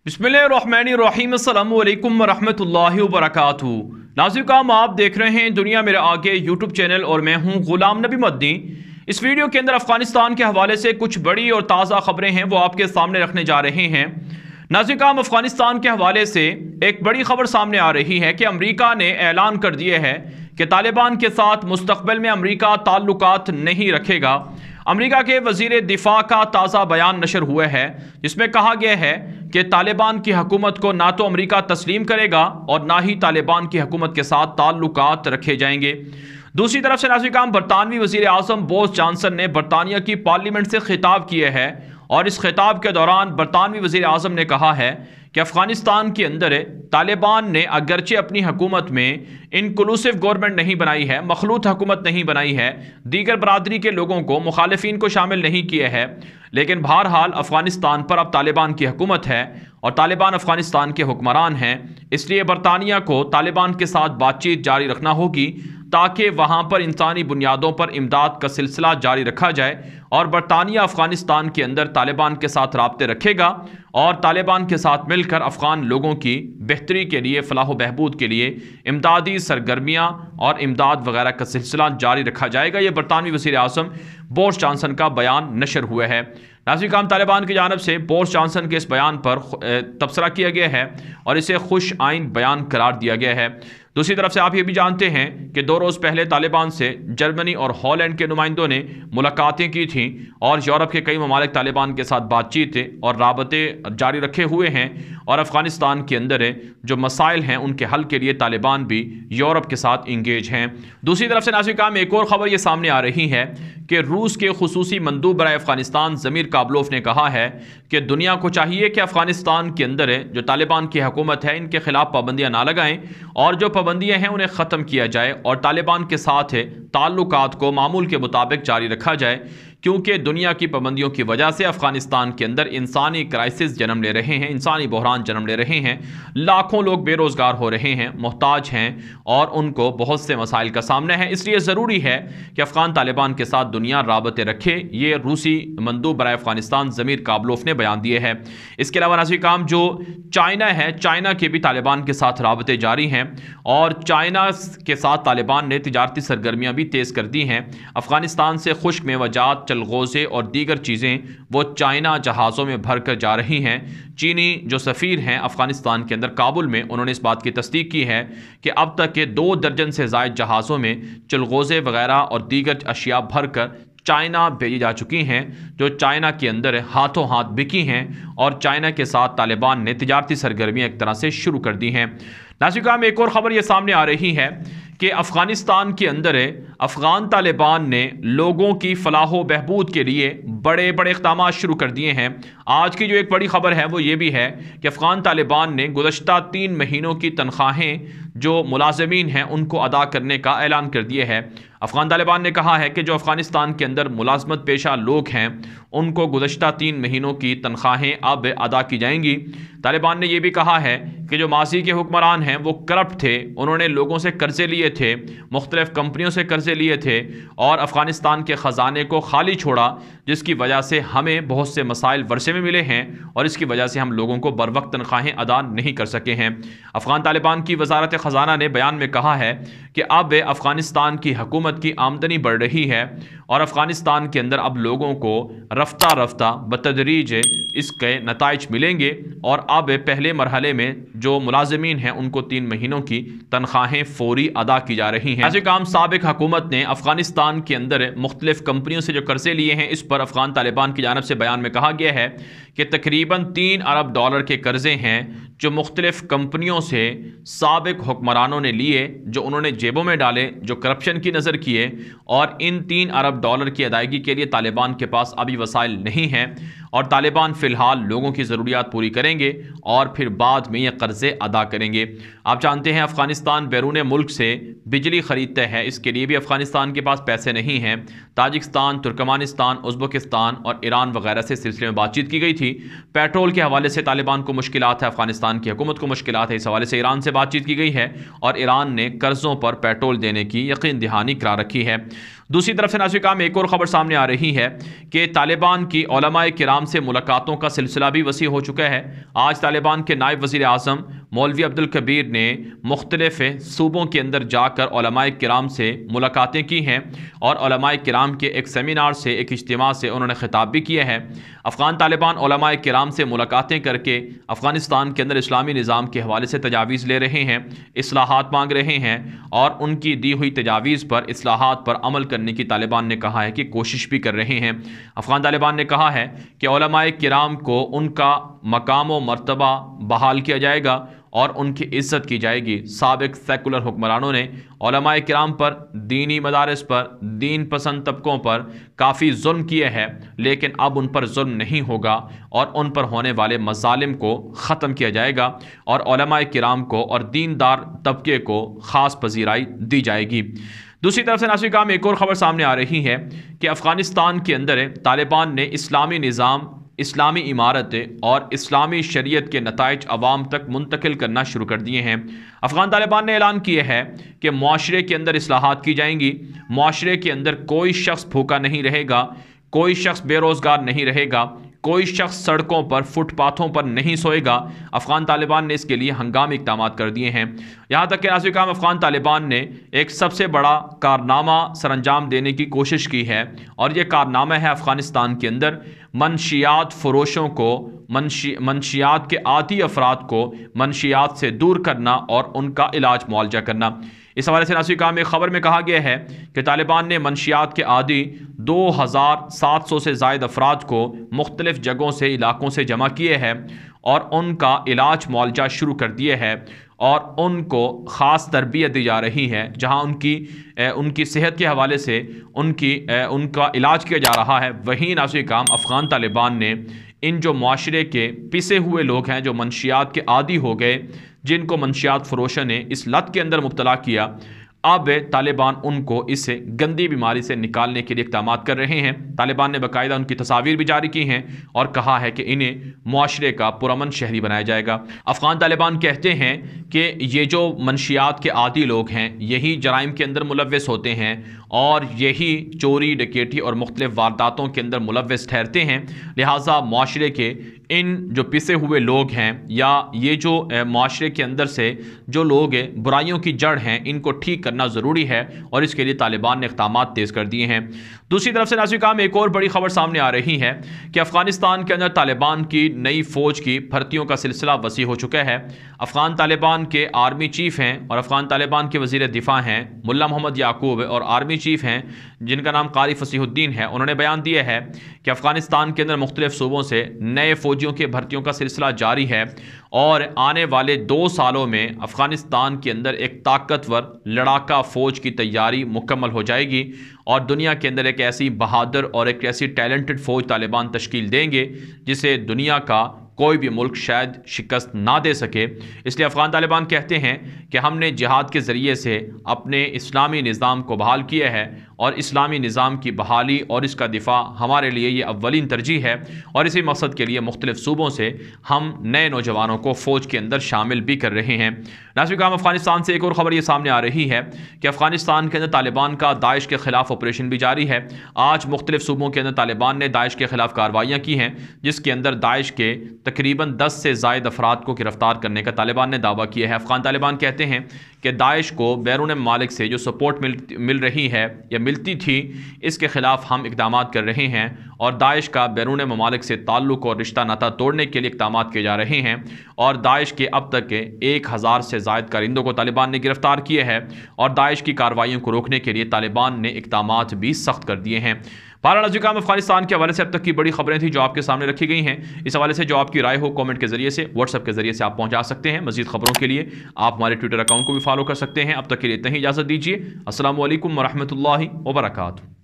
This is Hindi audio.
बिस्मिल्लाहिर्रहमानिर्रहीम अस्सलामु अलैकुम वरहमतुल्लाहि वबरकातुहू। नाज़रीन, आप देख रहे हैं दुनिया मेरे आगे यूट्यूब चैनल और मैं हूं गुलाम नबी मदनी। इस वीडियो के अंदर अफगानिस्तान के हवाले से कुछ बड़ी और ताज़ा खबरें हैं वो आपके सामने रखने जा रहे हैं। नाज़रीन, अफगानिस्तान के हवाले से एक बड़ी खबर सामने आ रही है कि अमरीका ने ऐलान कर दिया है कि तालिबान के साथ मुस्तकबिल में अमरीका ताल्लुकात नहीं रखेगा। अमरीका के वजीर दिफा का ताज़ा बयान नशर हुआ है जिसमें कहा गया है कि तालिबान की हुकूमत को ना तो अमरीका तस्लीम करेगा और ना ही तालिबान की हुकूमत के साथ ताल्लुकात रखे जाएंगे। दूसरी तरफ से नाज़रीन, बरतानवी वजीर आज़म बोरिस जॉनसन ने बरतानिया की पार्लियामेंट से खिताब किया है और इस खिताब के दौरान बरतानवी वजीर आज़म ने कहा है कि अफगानिस्तान के अंदर तालिबान ने अगरचे अपनी हुकूमत में इनक्लूसिव गवर्नमेंट नहीं बनाई है, मखलूत हुकूमत नहीं बनाई है, दीगर बरादरी के लोगों को, मुखालिफिन को शामिल नहीं किया है, लेकिन बहरहाल अफगानिस्तान पर अब तालिबान की हुकूमत है और तालिबान अफगानिस्तान के हुक्मरान हैं। इसलिए बरतानिया को तालिबान के साथ बातचीत जारी रखना होगी ताकि वहाँ पर इंसानी बुनियादों पर इमदाद का सिलसिला जारी रखा जाए और बरतानिया अफगानिस्तान के अंदर तालिबान के साथ राब्ते रखेगा और तालिबान के साथ मिलकर अफ़गान लोगों की बेहतरी के लिए, फलाह बहबूद के लिए इमदादी सरगर्मियाँ और इमदाद वगैरह का सिलसिला जारी रखा जाएगा। ये बरतानवी वज़ीर आज़म बोरिस जॉनसन का बयान नशर हुआ है। नाज़रीन, तालिबान की जानब से बोरिस जॉनसन के इस बयान पर तबसरा किया गया है और इसे खुश आइन बयान करार दिया गया है। दूसरी तरफ से आप ये भी जानते हैं कि 2 रोज़ पहले तालिबान से जर्मनी और हॉलैंड के नुमाइंदों ने मुलाकातें की थीं और यूरोप के कई ममालिक तालिबान के साथ बातचीत और राबते जारी रखे हुए हैं और अफ़गानिस्तान के अंदर जो मसाइल हैं उनके हल के लिए तालिबान भी यूरोप के साथ इंगेज हैं। दूसरी तरफ से नाज़रीन, एक और ख़बर ये सामने आ रही है कि रूस के खुसूसी मंदूब बराए अफ़गानिस्तान ज़मीर काबलोफ ने कहा है कि दुनिया को चाहिए कि अफ़गानिस्तान के अंदर जो तालिबान की हुकूमत है इनके ख़िलाफ़ पाबंदियाँ ना लगाएं और जो पाबंदियाँ हैं उन्हें ख़त्म किया जाए और तालिबान के साथ ताल्लुकात को मामूल के मुताबिक जारी रखा जाए, क्योंकि दुनिया की पाबंदियों की वजह से अफ़गानिस्तान के अंदर इंसानी क्राइसिस जन्म ले रहे हैं, इंसानी बहरान जन्म ले रहे हैं। लाखों लोग बेरोज़गार हो रहे हैं, मोहताज हैं और उनको बहुत से मसाइल का सामना है। इसलिए ज़रूरी है कि अफ़गान तालिबान के साथ दुनिया राबते रखे। ये रूसी मंदूब बराए अफ़गानिस्तान ज़मीर काबलोफ ने बयान दिए हैं। इसके अलावा नाज़रीन, जो चाइना है, चाइना के भी तालिबान के साथ राबते जारी हैं और चाइना के साथ तालिबान ने तिजारती सरगर्मियाँ भी तेज़ कर दी हैं। अफ़गानिस्तान से खुश्क मेवाजात, चलगोज़े और दीगर चीज़ें वो चाइना जहाज़ों में भर कर जा रही हैं। चीनी जो सफ़ीर हैं अफ़गानिस्तान के अंदर काबुल में, उन्होंने इस बात की तस्दीक की है कि अब तक के 2 दर्जन से ज़ायद जहाज़ों में चलगोज़े वगैरह और दीगर अशिया भर कर चाइना भेजी जा चुकी हैं, जो चाइना के अंदर हाथों हाथ बिकी हैं और चाइना के साथ तालिबान ने तिजारती सरगर्मियाँ एक तरह से शुरू कर दी हैं। नाज़रीन, में एक और ख़बर यह सामने आ रही है कि अफ़गानिस्तान के अंदर अफ़गान तालिबान ने लोगों की फलाह बहबूद के लिए बड़े बड़े इक़दाम शुरू कर दिए हैं। आज की जो एक बड़ी ख़बर है वो ये भी है कि अफ़गान तालिबान ने गुज़श्ता 3 महीनों की तनख्वाहें जो मुलाज़मीन हैं उनको अदा करने का ऐलान कर दिया है। अफ़गान तालिबान ने कहा है कि जो अफ़गानिस्तान के अंदर मुलाजमत पेशा लोग हैं उनको गुज़श्ता 3 महीनों की तनख्वाहें अब अदा की जाएंगी। तालिबान ने यह भी कहा है कि जो माजी के हुक्मरान हैं वो करप्ट थे, उन्होंने लोगों से कर्ज़े लिए थे, मुख्तलिफ़ कंपनियों से कर्ज़े लिए थे और अफ़गानिस्तान के ख़जाने को खाली छोड़ा, जिसकी वजह से हमें बहुत से मसाइल वर्षे में मिले हैं और इसकी वजह से हम लोगों को बर वक्त तनख्वाहें अदा नहीं कर सके हैं। अफ़गान तालिबान की वज़ारत ख़जाना ने बयान में कहा है कि अब अफ़गानिस्तान की हुकूमत की आमदनी बढ़ रही है और अफ़गानिस्तान के अंदर अब लोगों को रफ्ता रफ्ता बतदरीज इसके नताइज मिलेंगे और अब पहले मरहले में जो मुलाजमीन हैं उनको 3 महीनों की तनख्वाहें फ़ौरी अदा की जा रही हैं। ऐसे काम साबिक हुकूमत ने अफ़गानिस्तान के अंदर मुख्तलिफ़ कंपनियों से जो कर्ज़े लिए हैं, इस पर अफ़गान तालिबान की जानब से बयान में कहा गया है कि तकरीबन $3 अरब के कर्ज़े हैं जो मुख्तलिफ़ कंपनियों से साबिक हुक्मरानों ने लिए, जो उन्होंने जेबों में डाले, जो करप्शन की नज़र किए और इन $3 अरब की अदायगी के लिए तालिबान के पास अभी वसाइल नहीं हैं और तालिबान फ़िलहाल लोगों की ज़रूरियात पूरी करेंगे और फिर बाद में ये कर्ज़े अदा करेंगे। आप जानते हैं अफ़गानिस्तान बैरून मुल्क से बिजली ख़रीदता है, इसके लिए भी अफ़गानिस्तान के पास पैसे नहीं हैं। ताजिकिस्तान, तुर्कमानिस्तान, उज़्बेकिस्तान और ईरान वगैरह से सिलसिले में बातचीत की गई थी। पेट्रोल के हवाले से तालिबान को मुश्किलात है, अफ़गानिस्तान की हुकूमत को मुश्किलात है, इस हवाले से ईरान से बातचीत की गई है और ईरान ने कर्ज़ों पर पेट्रोल देने की यकीन दहानी करा रखी है। दूसरी तरफ से नाज़रीन एक और ख़बर सामने आ रही है कि तालिबान की उलमाए किराम से मुलाकातों का सिलसिला भी वसी हो चुका है। आज तालिबान के नायब वज़ीर आज़म मौलवी अब्दुल कबीर ने मुख्तलिफ सूबों के अंदर जाकर उलमाए किराम से मुलाकातें की हैं और उलमाए किराम के एक सेमिनार से, एक इज्तिमा से उन्होंने खिताब भी किया है। अफ़गान तालिबान उलमाए किराम से मुलाकातें करके अफ़गानिस्तान के अंदर इस्लामी निज़ाम के हवाले से तजावीज़ ले रहे हैं, इस्लाहात मांग रहे हैं और उनकी दी हुई तजावीज़ पर, इस्लाहात पर अमल करने की तालिबान ने कहा है कि कोशिश भी कर रहे हैं। अफ़गान तालिबान ने कहा है कि उलमाए किराम को उनका मकाम व मर्तबा बहाल किया जाएगा और उनकी इज़्ज़त की जाएगी। साबिक सेकुलर हुक्मरानों ने उलमाए किराम पर, दीनी मदारिस पर, दीन पसंद तबकों पर काफ़ी जुल्म किए हैं, लेकिन अब उन पर जुल्म नहीं होगा और उन पर होने वाले मज़ालिम को ख़त्म किया जाएगा और उलमाए किराम को और दीनदार तबके को ख़ास पजीराई दी जाएगी। दूसरी तरफ से नाज़रीन एक और ख़बर सामने आ रही है कि अफ़गानिस्तान के अंदर तालिबान ने इस्लामी निज़ाम, इस्लामी इमारतें और इस्लामी शरीयत के नताइज अवाम तक मुंतकिल करना शुरू कर दिए हैं। अफ़गान तालिबान ने ऐलान किया है कि मुआशरे के अंदर इस्लाहात की जाएंगी, मुआशरे के अंदर कोई शख्स भूखा नहीं रहेगा, कोई शख्स बेरोज़गार नहीं रहेगा, कोई शख्स सड़कों पर, फुटपाथों पर नहीं सोएगा। अफ़गान तालिबान ने इसके लिए हंगामी इक़दाम कर दिए हैं। यहाँ तक कि नाज़रीन अफ़गान तालिबान ने एक सबसे बड़ा कारनामा सरअंजाम देने की कोशिश की है और ये कारनामा है अफ़गानिस्तान के अंदर मनशियात फ़रोशों को, मनशियात के आदी अफराद को मनशियात से दूर करना और उनका इलाज मुआवजा करना। इस हवाले से नाज़रीन एक ख़बर में कहा गया है कि तालिबान ने मनशियात के आदी 2700 से ज़ायद अफराद को मुख्तलिफ़ जगहों से, इलाकों से जमा किए हैं और उनका इलाज मुआवजा शुरू कर दिए है और उनको ख़ास तरबियत दी जा रही है, जहां उनकी सेहत के हवाले से उनका इलाज किया जा रहा है। वहीं नाज़रीन अफ़गान तालिबान ने इन जो मुआशरे के पिसे हुए लोग हैं, जो मनशियात के आदी हो गए, जिनको मनशियात फ़रोशों ने इस लत के अंदर मुब्तला किया, अब तालिबान उनको इस गंदी बीमारी से निकालने के लिए इक़दाम कर रहे हैं। तालिबान ने बाकायदा उनकी तस्वीर भी जारी की हैं और कहा है कि इन्हें मुआशरे का पुरअमन शहरी बनाया जाएगा। अफ़गान तालिबान कहते हैं कि ये जो मनशियात के आदी लोग हैं, यही जराइम के अंदर मुलव्वस होते हैं और यही चोरी, डकैती और मुख्तलिफ़ वारदातों के अंदर मुलव्वस ठहरते हैं। लिहाजा मुआशरे के इन जो पिसे हुए लोग हैं या ये जो मुआशरे के अंदर से जो लोग बुराइयों की जड़ हैं, इनको ठीक करना ज़रूरी है और इसके लिए तालिबान ने इक़दाम तेज़ कर दिए हैं। दूसरी तरफ से नाज़रीन एक और बड़ी खबर सामने आ रही है कि अफ़गानिस्तान के अंदर तालिबान की नई फ़ौज की भर्तियों का सिलसिला वसी हो चुका है। अफ़गान तालिबान के आर्मी चीफ़ हैं और अफ़गान तालिबान के वज़ीर दिफ़ा हैं मुल्ला मोहम्मद याकूब और आर्मी चीफ़ हैं जिनका नाम कारी फसीहुद्दीन है। उन्होंने बयान दिया है कि अफ़गानिस्तान के अंदर मुख्तलिफ़ सूबों से नए फ़ौजियों के भर्तियों का सिलसिला जारी है और आने वाले 2 सालों में अफ़गानिस्तान के अंदर एक ताकतवर लड़ाका फ़ौज की तैयारी मुकम्मल हो जाएगी और दुनिया के अंदर एक ऐसी बहादुर और एक ऐसी टैलेंटेड फ़ौज तालिबान तश्कील देंगे जिसे दुनिया का कोई भी मुल्क शायद शिकस्त ना दे सके। इसलिए अफ़गान तालिबान कहते हैं कि हमने जिहाद के ज़रिए से अपने इस्लामी निज़ाम को बहाल किया है और इस्लामी निज़ाम की बहाली और इसका दिफा हमारे लिए ये अव्वलीन तरजीह है और इसी मकसद के लिए मुख्तलिफ़ सूबों से हम नए नौजवानों को फ़ौज के अंदर शामिल भी कर रहे हैं। नाज़रीन अफ़गानिस्तान से एक और ख़बर ये सामने आ रही है कि अफ़गानिस्तान के अंदर तालिबान का दाइश के ख़िलाफ़ ऑपरेशन भी जारी है। आज मुख्तलिफ़ सूबों के अंदर तालिबान ने दाइश के ख़िलाफ़ कार्रवाइयाँ की हैं जिसके अंदर दाइश के तकरीबन 10 से ज़ायद अफराद को गिरफ्तार करने का तालिबान ने दावा किया है। अफ़गान तालिबान कहते हैं कि दाइश को बैरून ममालिक से जो सपोर्ट मिल रही है या मिलती थी, इसके ख़िलाफ़ हम इक़दाम कर रहे हैं और दाइश का बैरून ममालिक से ताल्लुक़ और रिश्ता नाता तोड़ने के लिए इक़दाम किए जा रहे हैं और दाइश के अब तक के 1000 से ज़ायद कारिंदों को तालिबान ने गिरफ्तार किए हैं और दाइश की कार्रवाइयों को रोकने के लिए तालिबान ने इक़दाम भी सख्त कर दिए हैं। नाज़रीन अफ़गानिस्तान के हवाले से अब तक की बड़ी खबरें थी जो आपके सामने रखी गई हैं। इस हवाले से जो आपकी राय हो कमेंट के जरिए से, व्हाट्सएप के जरिए से आप पहुंचा सकते हैं। मज़ीद खबरों के लिए आप हमारे ट्विटर अकाउंट को भी फॉलो कर सकते हैं। अब तक के लिए इतना ही इजाज़त दीजिए। अस्सलामु अलैकुम वरहमतुल्लाहि वबरकातुहू।